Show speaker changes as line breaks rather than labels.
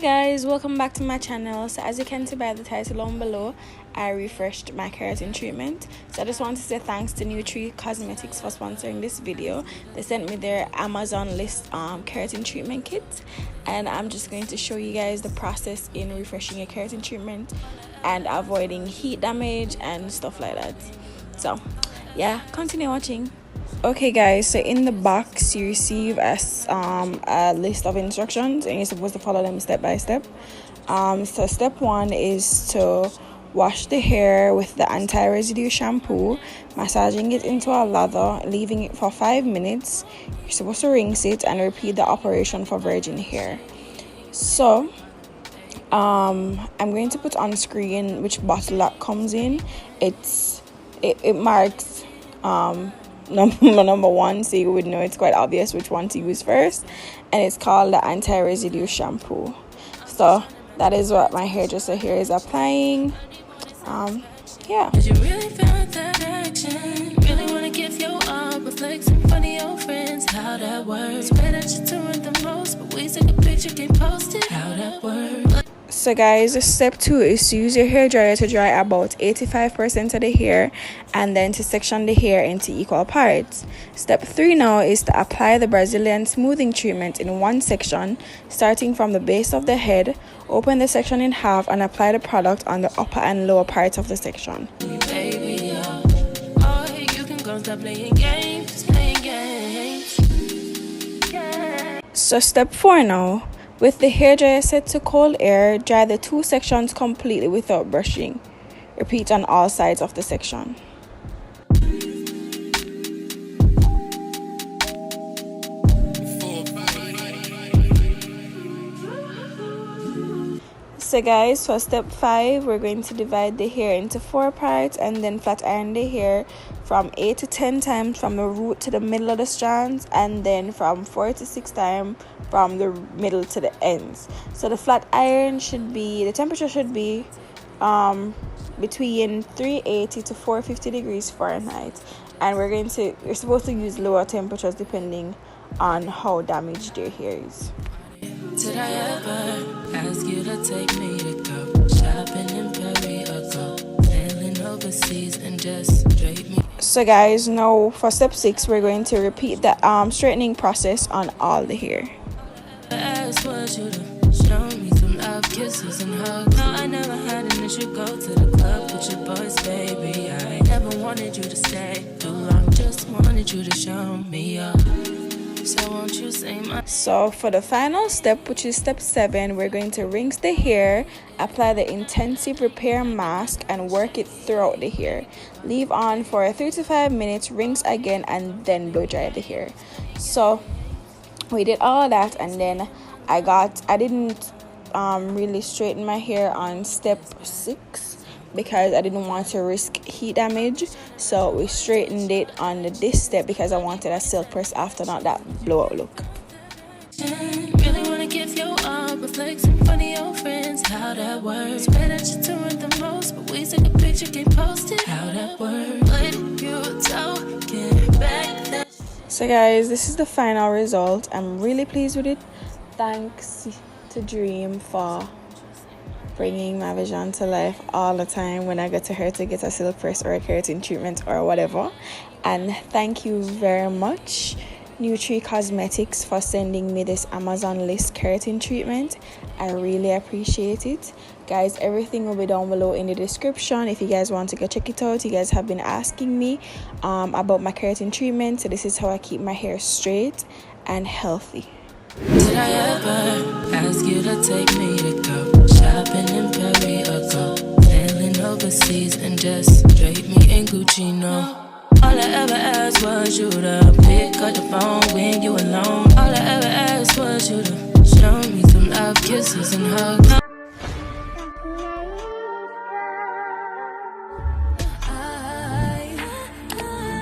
guys, welcome back to my channel. So as you can see by the title down below, I refreshed my keratin treatment. So I just want to say thanks to Nutree Cosmetics for sponsoring this video. They sent me their Amazon list keratin treatment kit, and I'm just going to show you guys the process in refreshing a keratin treatment and avoiding heat damage and stuff like that. So yeah, continue watching. Okay guys, so in the box you receive a list of instructions and you're supposed to follow them step by step. So step 1 is to wash the hair with the anti-residue shampoo, massaging it into a lather, leaving it for 5 minutes. You're supposed to rinse it and repeat the operation for virgin hair. So I'm going to put on screen which bottle that comes in. It marks number 1, so you would know it's quite obvious which one to use first, and it's called the anti-residue shampoo. So that is what my hairdresser here is applying. Yeah. Did you really feel that action? Really want to give your arm a flex in front of your friends? How that works? Swear that you're doing the most, but we take a picture, get posted. How that works? So guys, step 2 is to use your hair dryer to dry about 85% of the hair and then to section the hair into equal parts. Step 3 now is to apply the Brazilian smoothing treatment in one section, starting from the base of the head. Open the section in half and apply the product on the upper and lower parts of the section. So step 4 now. With the hairdryer set to cold air, dry the 2 sections completely without brushing. Repeat on all sides of the section. So guys, for step 5, we're going to divide the hair into 4 parts and then flat iron the hair from 8 to 10 times from the root to the middle of the strands, and then from 4 to 6 times from the middle to the ends. So the flat iron the temperature should be between 380 to 450 degrees Fahrenheit, and you're supposed to use lower temperatures depending on how damaged your hair is.
Did I ever ask you to take me to go shopping in Paris or go sailing overseas and just drape me?
So guys, now for step 6, we're going to repeat the straightening process on all the hair.
I asked was you to show me some love, kisses and hugs. No, I never had an issue. Go to the club with your boys, baby. I never wanted you to stay too long. Just wanted you to show me up. So won't you say my...
So for the final step, which is step 7, we're going to rinse the hair, apply the intensive repair mask and work it throughout the hair. Leave on for 3 to 5 minutes, rinse again, and then blow dry the hair. So we did all that, and then I didn't really straighten my hair on step 6 because I didn't want to risk heat damage. So we straightened it on this step because I wanted a silk press after, not that blowout look.
Really wanna give your arm a flex in front of your friends. How that works? Swear that you're doing the most, but we take a picture, get posted. How that works? What you talking back then?
So guys, this is the final result. I'm really pleased with it. Thanks to Dream for bringing my vision to life all the time when I go to her to get a silk press or a keratin treatment or whatever. And thank you very much, Nutree Cosmetics, for sending me this Amazon list keratin treatment. I really appreciate it. Guys, everything will be down below in the description if you guys want to go check it out. You guys have been asking me about my keratin treatment, so this is how I keep my hair straight and healthy.
Did I ever ask you to take me to go shopping in Paris or go sailing overseas and just drape me in Gucci? No, all I ever asked was you to pick up the phone when you alone.